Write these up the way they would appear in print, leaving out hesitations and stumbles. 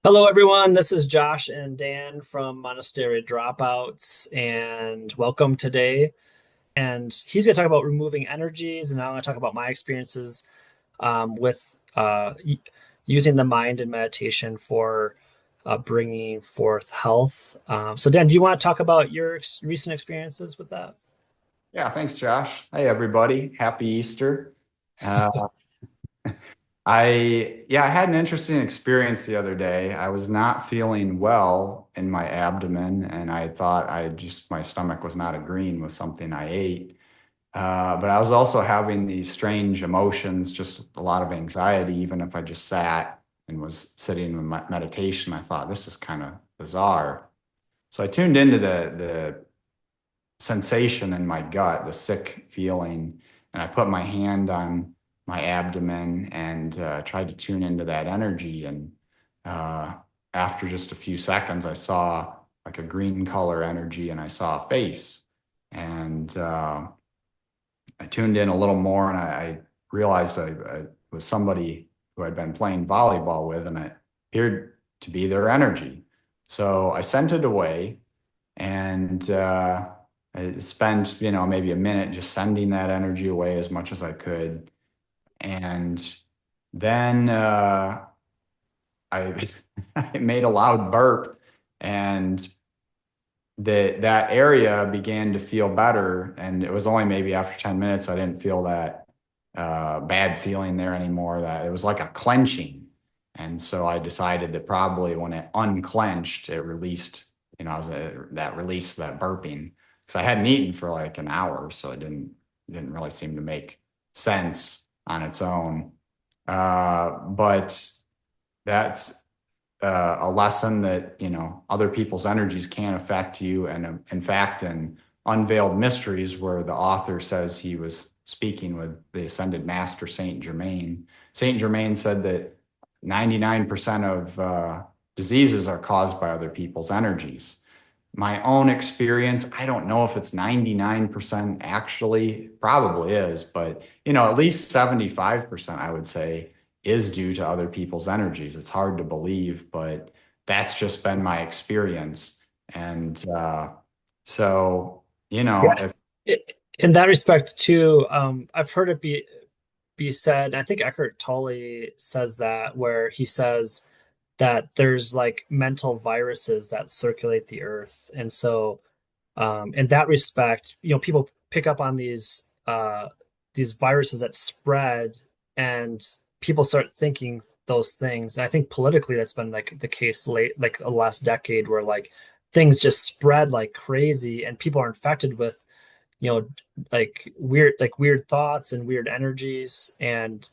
Hello, everyone. This is Josh and Dan from Monastery Dropouts, and welcome today. And he's going to talk about removing energies, and I'm going to talk about my experiences with using the mind and meditation for bringing forth health. So, Dan, do you want to talk about your recent experiences with that? Yeah, thanks, Josh. Hey, everybody. Happy Easter. Uh, I had an interesting experience the other day. I was not feeling well in my abdomen, and I thought my stomach was not agreeing with something I ate. But I was also having these strange emotions, just a lot of anxiety, even if I just sat and was sitting in my meditation. I thought this is kind of bizarre. So I tuned into the sensation in my gut, the sick feeling. And I put my hand on my abdomen and tried to tune into that energy. And uh, after just a few seconds, I saw like a green color energy and I saw a face. And I tuned in a little more and I realized I was somebody who I'd been playing volleyball with, and it appeared to be their energy. So I sent it away and I spent, maybe a minute just sending that energy away as much as I could. And then I I made a loud burp, and that area began to feel better. And it was only maybe after 10 minutes I didn't feel that bad feeling there anymore. That it was like a clenching. And so I decided that probably when it unclenched, it released, that released that burping. Because I hadn't eaten for like an hour, so it didn't really seem to make sense on its own. But that's a lesson that, other people's energies can affect you. And in fact, in Unveiled Mysteries, where the author says he was speaking with the ascended master Saint Germain said that 99% of diseases are caused by other people's energies. My own experience, I don't know if it's 99% actually, probably is, but at least 75% I would say is due to other people's energies. It's hard to believe, but that's just been my experience. And so, Yeah. if In that respect, too, I've heard it be said. I think Eckhart Tolle says that, where he says that there's like mental viruses that circulate the earth. And so, in that respect, people pick up on these viruses that spread, and people start thinking those things. And I think politically that's been like the case like the last decade, where like things just spread like crazy and people are infected with, you know, like weird thoughts and weird energies. And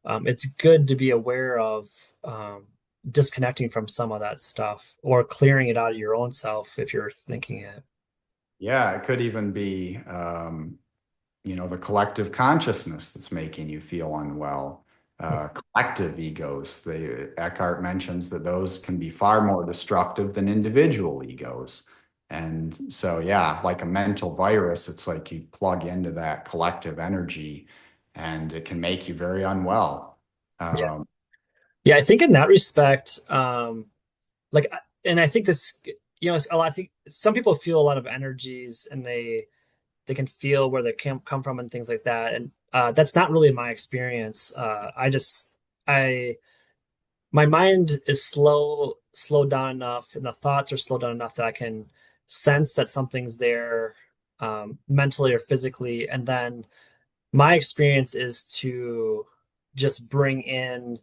it's good to be aware of disconnecting from some of that stuff or clearing it out of your own self if you're thinking it. Yeah, it could even be, the collective consciousness that's making you feel unwell. Collective egos. Eckhart mentions that those can be far more destructive than individual egos. And so, yeah, like a mental virus, it's like you plug into that collective energy and it can make you very unwell. Yeah. Um, Yeah, I think in that respect, like, and I think this, it's a lot. I think some people feel a lot of energies, and they can feel where they come from and things like that. And that's not really my experience. I my mind is slowed down enough, and the thoughts are slowed down enough that I can sense that something's there, mentally or physically. And then my experience is to just bring in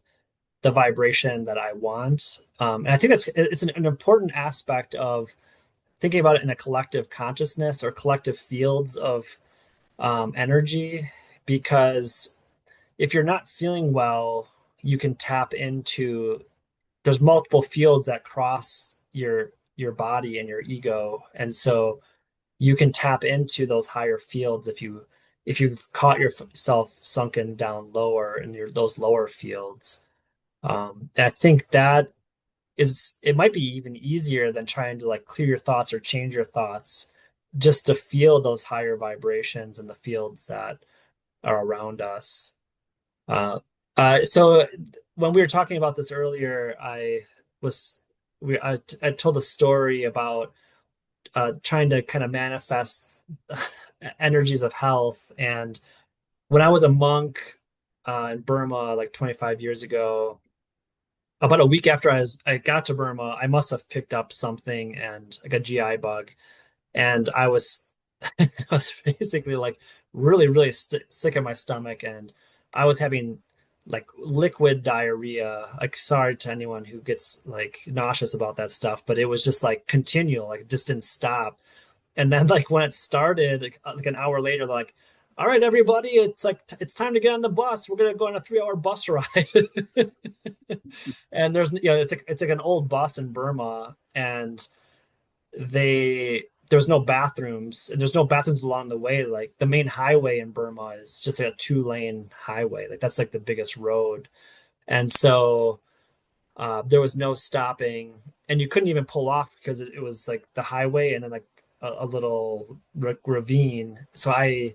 the vibration that I want. And I think it's an important aspect of thinking about it in a collective consciousness or collective fields of energy, because if you're not feeling well, you can tap into, there's multiple fields that cross your body and your ego. And so you can tap into those higher fields if you've caught yourself sunken down lower in those lower fields. I think that it might be even easier than trying to like clear your thoughts or change your thoughts, just to feel those higher vibrations in the fields that are around us. So when we were talking about this earlier, I was I told a story about trying to kind of manifest energies of health. And when I was a monk in Burma like 25 years ago, about a week after I got to Burma, I must have picked up something and like a GI bug, and I was I was basically like really sick in my stomach, and I was having like liquid diarrhea. Like, sorry to anyone who gets like nauseous about that stuff, but it was just like continual, like it just didn't stop. And then like when it started, like an hour later, they're like, "All right, everybody, it's like it's time to get on the bus. We're gonna go on a 3 hour bus ride." And it's like an old bus in Burma, and there's no bathrooms, and there's no bathrooms along the way. Like the main highway in Burma is just like a 2 lane highway. Like that's like the biggest road. And so there was no stopping, and you couldn't even pull off because it was like the highway and then like a little ravine. So I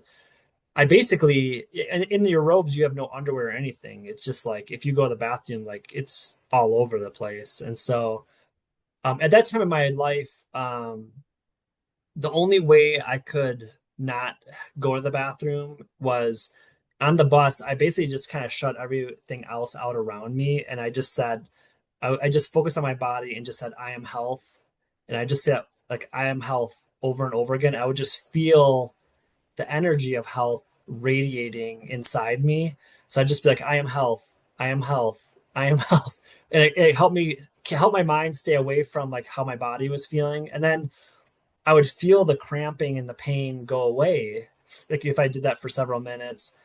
basically in your robes you have no underwear or anything. It's just like if you go to the bathroom, like it's all over the place. And so at that time in my life, the only way I could not go to the bathroom was on the bus. I basically just kind of shut everything else out around me, and I just said, I just focused on my body and just said, "I am health," and I just said like, "I am health" over and over again. I would just feel the energy of health radiating inside me. So I'd just be like, "I am health, I am health, I am health," and it help my mind stay away from like how my body was feeling, and then I would feel the cramping and the pain go away, like if I did that for several minutes.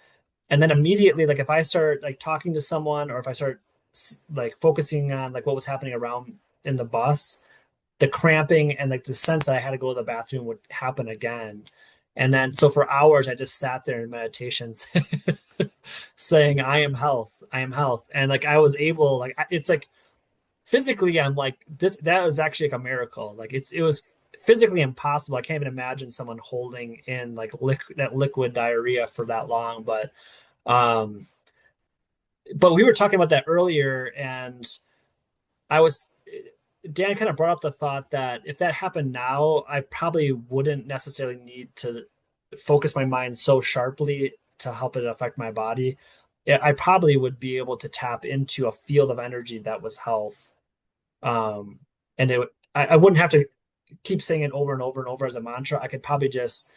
And then immediately, like if I start like talking to someone, or if I start like focusing on like what was happening around in the bus, the cramping and like the sense that I had to go to the bathroom would happen again. And then so for hours I just sat there in meditations saying, "I am health, I am health." And like I was able, like it's like physically I'm like this, that was actually like a miracle. Like it was physically impossible. I can't even imagine someone holding in like that liquid diarrhea for that long. Um but we were talking about that earlier, and I was Dan kind of brought up the thought that if that happened now, I probably wouldn't necessarily need to focus my mind so sharply to help it affect my body. I probably would be able to tap into a field of energy that was health. Um, and I wouldn't have to keep saying it over and over and over as a mantra. I could probably just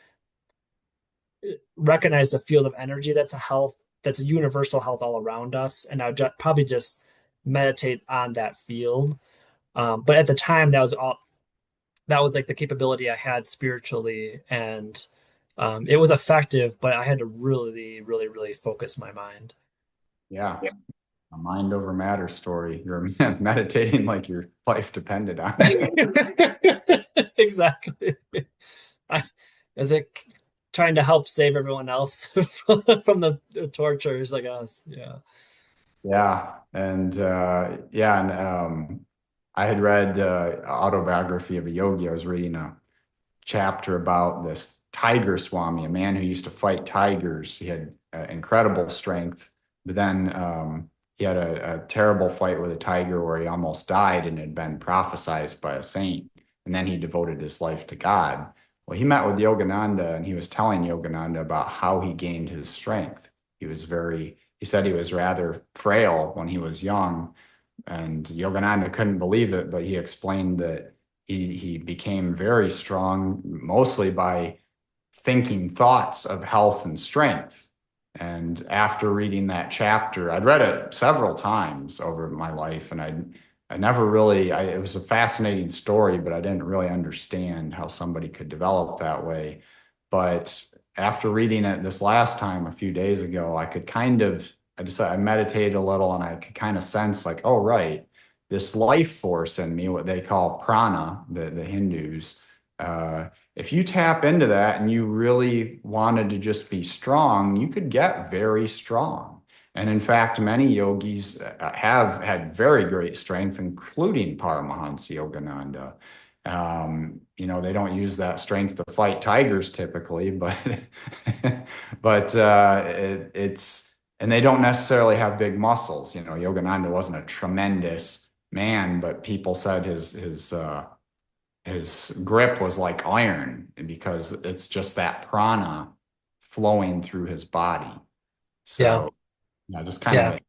recognize the field of energy that's a health, that's a universal health all around us, and I would probably just meditate on that field. But at the time, that was like the capability I had spiritually, and it was effective. But I had to really focus my mind. Yeah. A mind over matter story. You're meditating like your life depended on it. Exactly. I, is it trying to help save everyone else from the tortures like us? Yeah. Yeah. And I had read autobiography of a yogi. I was reading a chapter about this tiger swami, a man who used to fight tigers. He had incredible strength, but then he had a terrible fight with a tiger where he almost died and had been prophesized by a saint. And then he devoted his life to God. Well, he met with Yogananda and he was telling Yogananda about how he gained his strength. He said he was rather frail when he was young, and Yogananda couldn't believe it, but he explained that he became very strong mostly by thinking thoughts of health and strength. And after reading that chapter, I'd read it several times over my life, and I never really, it was a fascinating story, but I didn't really understand how somebody could develop that way. But after reading it this last time a few days ago, I meditated a little and I could kind of sense like, oh, right, this life force in me, what they call prana, the Hindus, if you tap into that and you really wanted to just be strong, you could get very strong. And in fact, many yogis have had very great strength, including Paramahansa Yogananda. They don't use that strength to fight tigers typically, but but it's and they don't necessarily have big muscles. Yogananda wasn't a tremendous man, but people said his grip was like iron because it's just that prana flowing through his body. Yeah. So yeah, just kind Yeah. of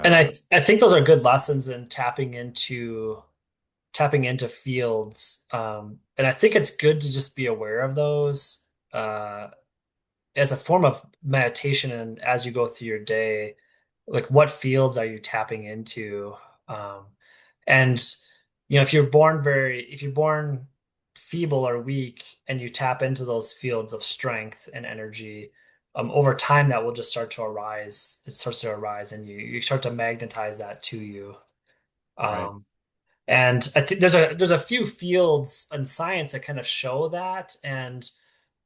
And uh, I think those are good lessons in tapping into fields. And I think it's good to just be aware of those as a form of meditation and as you go through your day, like what fields are you tapping into? Um, and if you're born feeble or weak and you tap into those fields of strength and energy, over time that will just start to arise. It starts to arise and you start to magnetize that to you. right. Um, and I think there's a few fields in science that kind of show that. And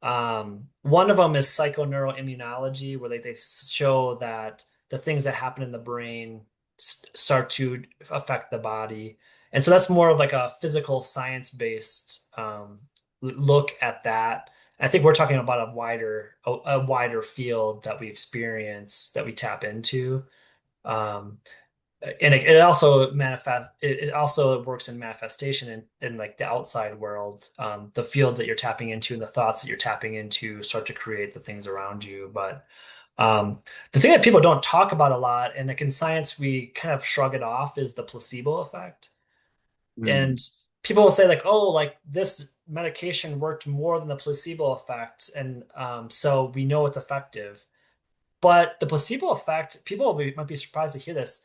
one of them is psychoneuroimmunology, where they show that the things that happen in the brain start to affect the body. And so that's more of like a physical science-based look at that. I think we're talking about a wider field that we experience, that we tap into. Um, and it also it also works in manifestation in like the outside world. The fields that you're tapping into and the thoughts that you're tapping into start to create the things around you. But the thing that people don't talk about a lot, and like in science we kind of shrug it off, is the placebo effect. Hmm. And people will say like, oh, like this medication worked more than the placebo effect, and so we know it's effective. But the placebo effect, might be surprised to hear this,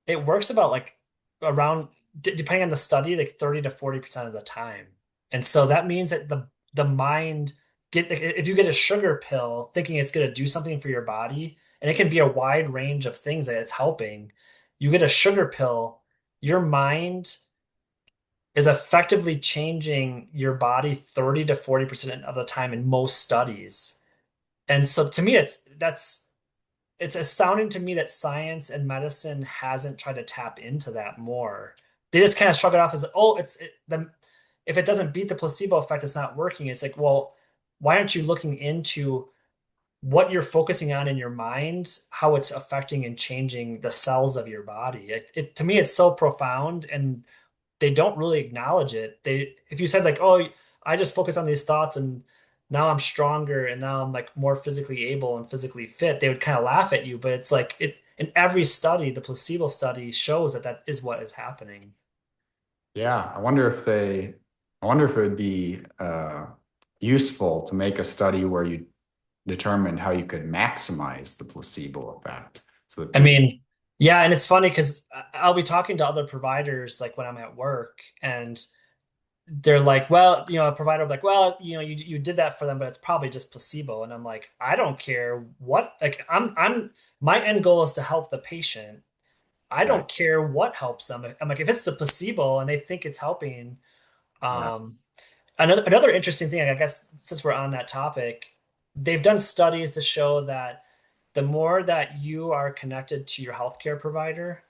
it works about like around depending on the study, like 30 to 40% of the time. And so that means that the mind get like, if you get a sugar pill thinking it's going to do something for your body, and it can be a wide range of things that it's helping. You get a sugar pill, your mind is effectively changing your body 30 to 40% of the time in most studies. And so to me it's astounding to me that science and medicine hasn't tried to tap into that more. They just kind of shrug it off as, oh, if it doesn't beat the placebo effect, it's not working. It's like, well, why aren't you looking into what you're focusing on in your mind, how it's affecting and changing the cells of your body? To me, it's so profound, and they don't really acknowledge it. If you said like, "Oh, I just focus on these thoughts and now I'm stronger and now I'm like more physically able and physically fit," they would kind of laugh at you. But it's like it in every study, the placebo study shows that that is what is happening. Yeah, I wonder if it would be useful to make a study where you determined how you could maximize the placebo effect so that I people, mean, yeah, and it's funny because I'll be talking to other providers like when I'm at work, and they're like, well, a provider will be like, well, you did that for them, but it's probably just placebo. And I'm like, I don't care what, like, my end goal is to help the patient. I right? don't care what helps them. I'm like, if it's the placebo and they think it's helping, Yeah. um, another interesting thing, I guess, since we're on that topic, they've done studies to show that the more that you are connected to your healthcare provider,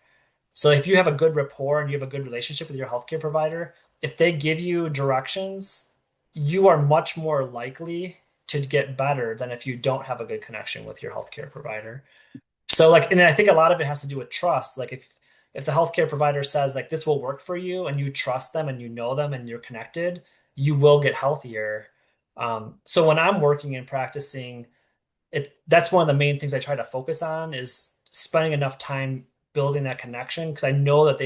so if you have a good rapport and you have a good relationship with your healthcare provider, if they give you directions, you are much more likely to get better than if you don't have a good connection with your healthcare provider. So like, and I think a lot of it has to do with trust. Like if the healthcare provider says like this will work for you and you trust them and you know them and you're connected, you will get healthier. So when I'm working and practicing, that's one of the main things I try to focus on is spending enough time building that connection because I know that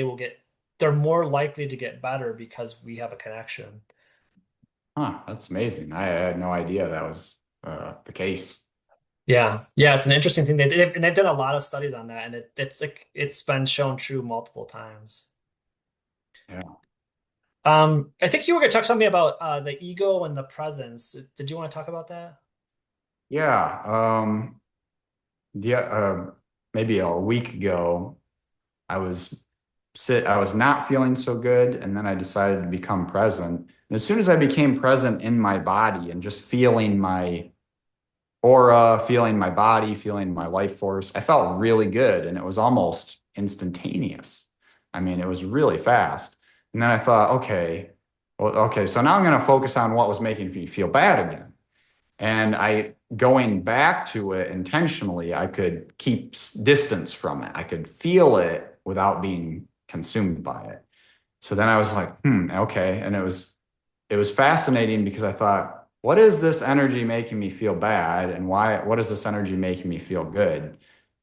they're more likely to get better because we have a connection. Huh, that's amazing. I had no idea that was the case. Yeah. Yeah, it's an interesting thing. And they've done a lot of studies on that, and it's like it's been shown true multiple times. Yeah. I think you were going to talk something about the ego and the presence. Did you want to talk about that? Yeah. Yeah. Maybe a week ago, I was not feeling so good, and then I decided to become present. And as soon as I became present in my body and just feeling my aura, feeling my body, feeling my life force, I felt really good, and it was almost instantaneous. I mean, it was really fast. And then I thought, okay, well, okay, so now I'm going to focus on what was making me feel bad again. And going back to it intentionally, I could keep distance from it. I could feel it without being consumed by it. So then I was like, okay. And it was fascinating because I thought, what is this energy making me feel bad? And what is this energy making me feel good?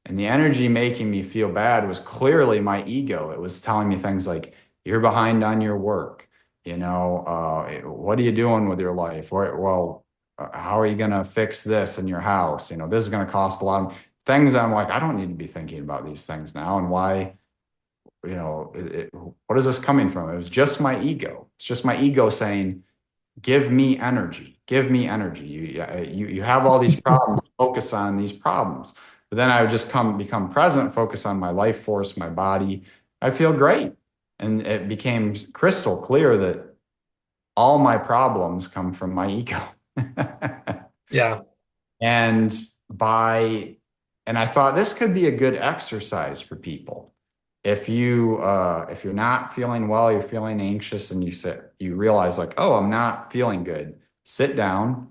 And the energy making me feel bad was clearly my ego. It was telling me things like, you're behind on your work. What are you doing with your life? How are you going to fix this in your house? This is going to cost a lot of things. I'm like, I don't need to be thinking about these things now. And why? What is this coming from? It was just my ego. It's just my ego saying, give me energy, give me energy. You have all these problems, focus on these problems. But then I would just become present, focus on my life force, my body. I feel great. And it became crystal clear that all my problems come from my ego. Yeah. And by, and I thought this could be a good exercise for people. If you're not feeling well, you're feeling anxious, and you realize like, oh, I'm not feeling good. Sit down,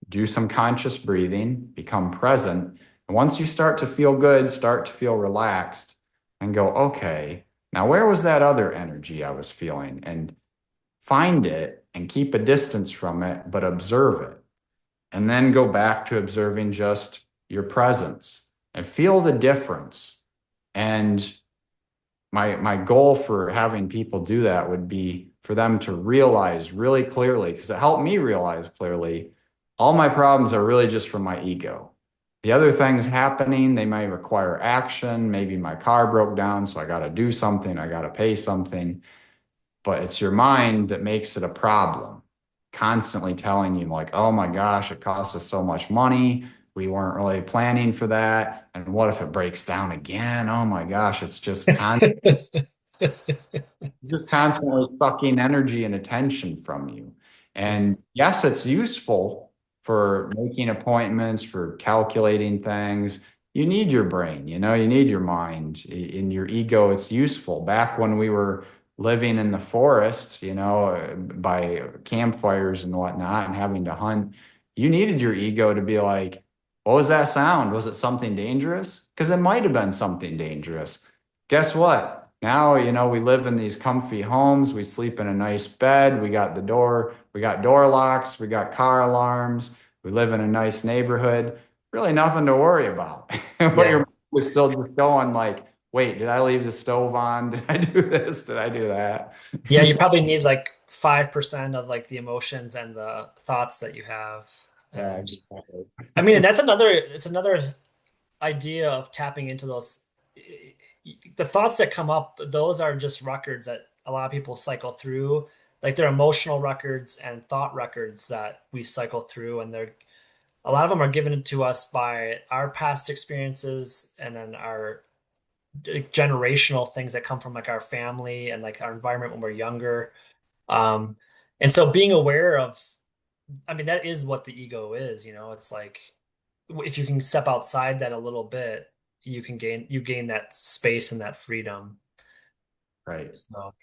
do some conscious breathing, become present. And once you start to feel good, start to feel relaxed, and go, okay, now where was that other energy I was feeling? And find it and keep a distance from it, but observe it. And then go back to observing just your presence and feel the difference. And my goal for having people do that would be for them to realize really clearly, because it helped me realize clearly, all my problems are really just from my ego. The other things happening, they may require action. Maybe my car broke down, so I got to do something, I got to pay something. But it's your mind that makes it a problem, constantly telling you, like, oh my gosh, it cost us so much money. We weren't really planning for that. And what if it breaks down again? Oh my gosh, it's just constantly sucking energy and attention from you. And yes, it's useful for making appointments, for calculating things. You need your brain, you need your mind. In your ego, it's useful. Back when we were living in the forest, by campfires and whatnot, and having to hunt, you needed your ego to be like, what was that sound? Was it something dangerous? Because it might have been something dangerous. Guess what? Now, we live in these comfy homes. We sleep in a nice bed. We got door locks. We got car alarms. We live in a nice neighborhood. Really nothing to worry about. But your Yeah. mind was still just going like, wait, did I leave the stove on? Did I do this? Did I do that? Yeah, you probably need like 5% of like the emotions and the thoughts that you have. Yeah, And exactly. I mean, and it's another idea of tapping into those the thoughts that come up, those are just records that a lot of people cycle through. Like they're emotional records and thought records that we cycle through, and they're a lot of them are given to us by our past experiences and then our generational things that come from like our family and like our environment when we're younger. Um, and so being aware of, I mean, that is what the ego is, it's like if you can step outside that a little bit, you gain that space and that freedom. Right. So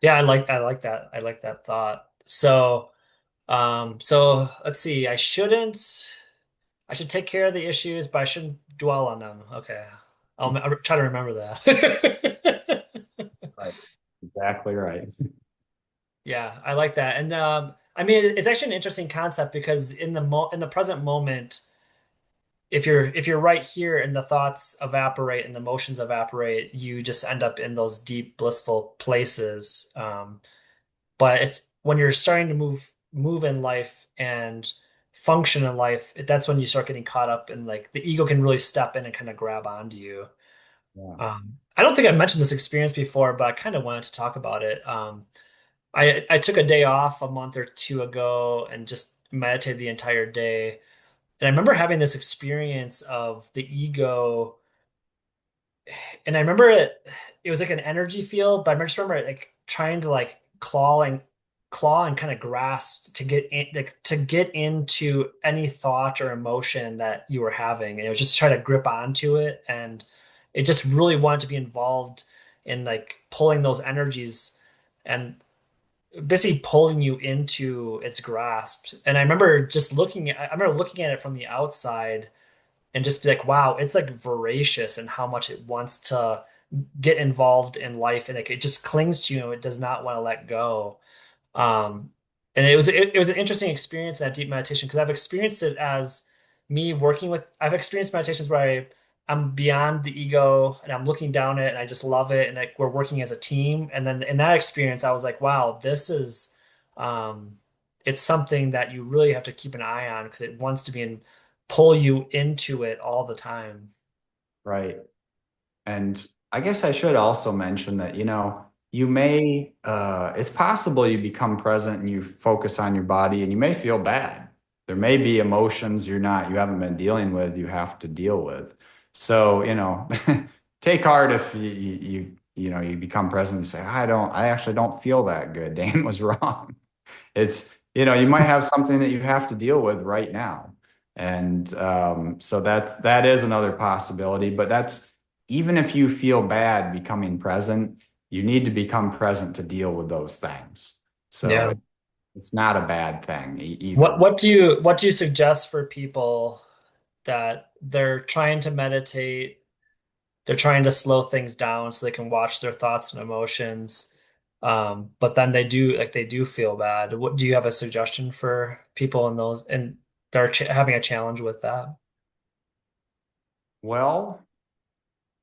yeah, I like that. I like that thought. So let's see. I should take care of the issues, but I shouldn't dwell on them. Okay. I'll try to remember that. Right. Exactly right. Yeah, I like that. And I mean it's actually an interesting concept because in the present moment, if you're right here and the thoughts evaporate and the emotions evaporate, you just end up in those deep blissful places. But it's when you're starting to move in life and function in life, that's when you start getting caught up and like the ego can really step in and kind of grab onto you. Yeah. I don't think I mentioned this experience before, but I kind of wanted to talk about it. I took a day off a month or two ago and just meditated the entire day. And I remember having this experience of the ego, and I remember it was like an energy field, but I just remember like trying to like claw and kind of grasp to get in, like to get into any thought or emotion that you were having, and it was just trying to grip onto it, and it just really wanted to be involved in like pulling those energies and basically pulling you into its grasp. And I remember looking at it from the outside and just be like, wow, it's like voracious and how much it wants to get involved in life, and it just clings to you. It does not want to let go. Um, and it was an interesting experience, that deep meditation, because I've experienced it as me working with, I've experienced meditations where I'm beyond the ego and I'm looking down it and I just love it. And like we're working as a team. And then in that experience, I was like, wow, this is, um, it's something that you really have to keep an eye on because it wants to be and pull you into it all the time. Right. And I guess I should also mention that, you may, it's possible you become present and you focus on your body and you may feel bad. There may be emotions you haven't been dealing with, you have to deal with. So, take heart if you become present and say, I actually don't feel that good. Dan was wrong. You might have something that you have to deal with right now. And so that is another possibility. But that's even if you feel bad becoming present, you need to become present to deal with those things. So Yeah. it's not a bad thing either. What do you suggest for people that they're trying to meditate, they're trying to slow things down so they can watch their thoughts and emotions, but then they do feel bad. What do you have a suggestion for people in those and they're ch having a challenge with that? Well,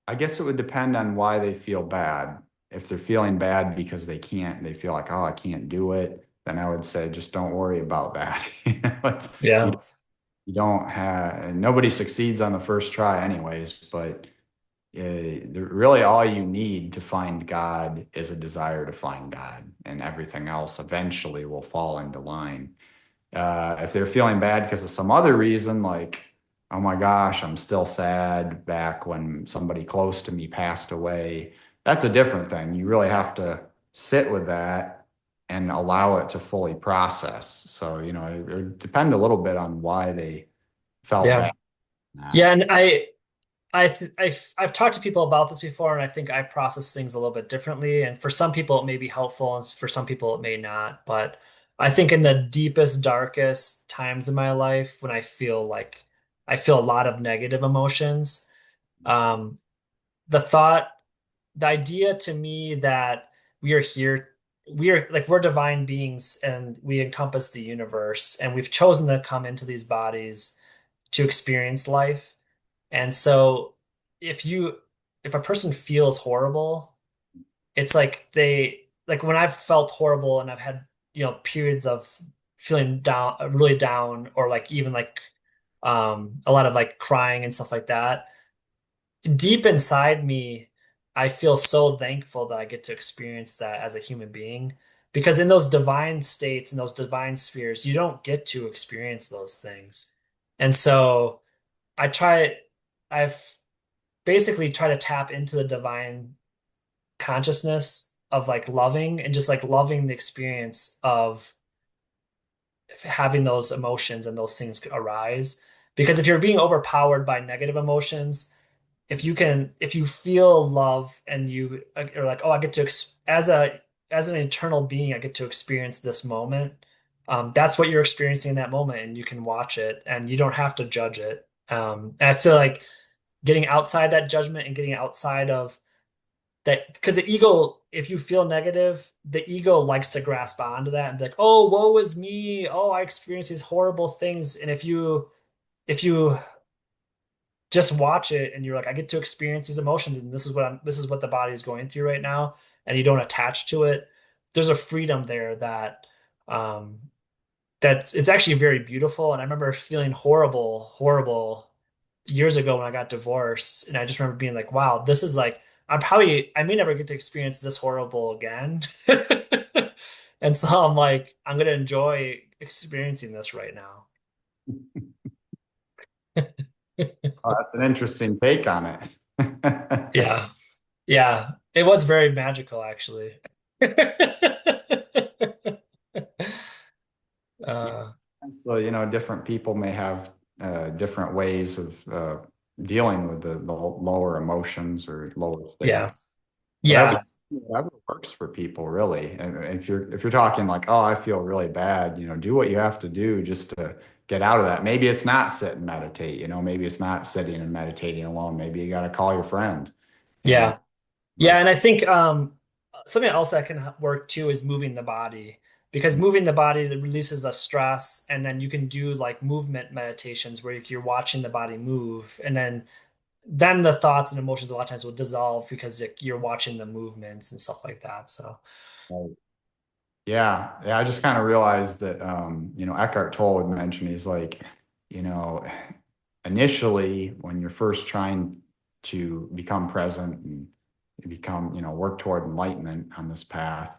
I guess it would depend on why they feel bad. If they're feeling bad because they feel like, oh, I can't do it, then I would say just don't worry about that. You Yeah. you don't have nobody succeeds on the first try anyways, but really all you need to find God is a desire to find God, and everything else eventually will fall into line. If they're feeling bad because of some other reason, like, oh my gosh, I'm still sad back when somebody close to me passed away, that's a different thing. You really have to sit with that and allow it to fully process. So, it would depend a little bit on why they felt Yeah. bad. in that. Yeah, and I've talked to people about this before, and I think I process things a little bit differently. And for some people, it may be helpful, and for some people, it may not. But I think in the deepest, darkest times in my life, when I feel a lot of negative emotions, um, the thought, the idea to me that we are here, we're divine beings, and we encompass the universe, and we've chosen to come into these bodies to experience life. And so if you if a person feels horrible, it's like like when I've felt horrible and I've had, periods of feeling down, really down, or like even like a lot of like crying and stuff like that. Deep inside me, I feel so thankful that I get to experience that as a human being. Because in those divine states, in those divine spheres, you don't get to experience those things. And so I try, I've basically try to tap into the divine consciousness of like loving and just like loving the experience of having those emotions and those things arise. Because if you're being overpowered by negative emotions, if you feel love and you are like, oh, I get to, as an eternal being, I get to experience this moment. That's what you're experiencing in that moment, and you can watch it and you don't have to judge it. And I feel like getting outside that judgment and getting outside of that, because the ego, if you feel negative, the ego likes to grasp onto that and be like, oh, woe is me, oh, I experience these horrible things. And if you just watch it and you're like, I get to experience these emotions, and this is what the body is going through right now, and you don't attach to it, there's a freedom there um that it's actually very beautiful. And I remember feeling horrible years ago when I got divorced. And I just remember being like, wow, this is like, I may never get to experience this horrible again. And so I'm like, I'm going to enjoy experiencing this right now. Oh, that's an interesting take on it. Yeah. Yeah. It was very magical, actually. Yeah. Uh, So, different people may have different ways of dealing with the lower emotions or lower yeah. states. Whatever, Yeah. whatever works for people, really. And if you're talking like, oh, I feel really bad, do what you have to do just to get out of that. Maybe it's not sit and meditate, maybe it's not sitting and meditating alone. Maybe you got to call your friend, you know. Yeah. Yeah, and But I think something else that can work too is moving the body because moving the body that releases the stress, and then you can do like movement meditations where you're watching the body move, and then the thoughts and emotions a lot of times will dissolve because you're watching the movements and stuff like that. So yeah, yeah, I just kind of realized that, Eckhart Tolle would mention, he's like, you know, initially when you're first trying to become present and become, work toward enlightenment on this path,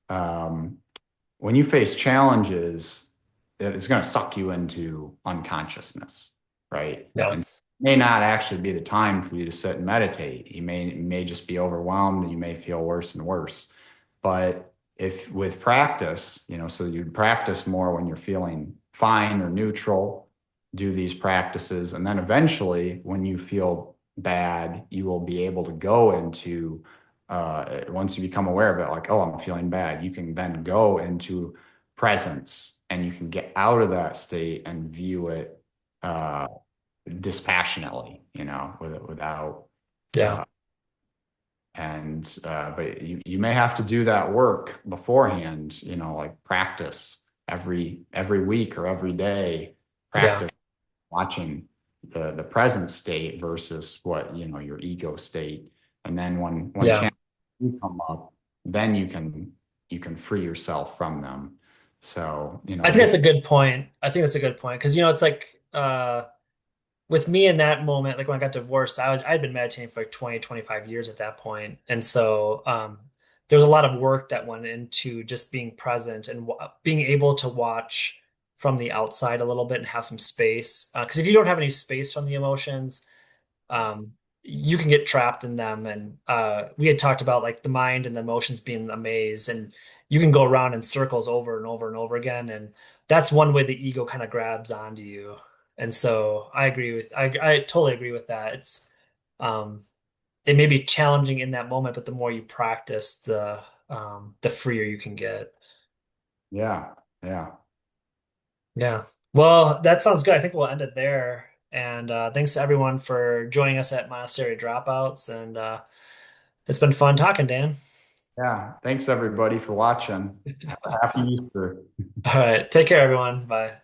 um, when you face challenges, it's going to suck you into unconsciousness, right? yeah, And it may not actually be the time for you to sit and meditate. You may just be overwhelmed and you may feel worse and worse. But if with practice, so you practice more when you're feeling fine or neutral, do these practices, and then eventually when you feel bad, you will be able to go into once you become aware of it, like, oh, I'm feeling bad, you can then go into presence and you can get out of that state and view it uh, dispassionately, without yeah, uh, but you may have to do that work beforehand, like practice every week or every day, yeah, practice watching the present state versus what, your ego state. And then when yeah. challenges do come up, then you can free yourself from them. So, I think that's a good point. I think that's a good point because it's like with me in that moment, like when I got divorced, I'd been meditating for like 20, 25 years at that point. And so there's a lot of work that went into just being present and being able to watch from the outside a little bit and have some space. Because if you don't have any space from the emotions, um, you can get trapped in them. And we had talked about like the mind and the emotions being a maze, and you can go around in circles over and over and over again. And that's one way the ego kind of grabs onto you. And so I totally agree with that. Um, it may be challenging in that moment, but the more you practice, the freer you can get. yeah, yeah, Yeah. Well, that sounds good. I think we'll end it there. And thanks to everyone for joining us at Monastery Dropouts. And it's been fun talking, Dan. yeah. Thanks everybody for watching. Have a happy Easter. All right. Take care, everyone. Bye.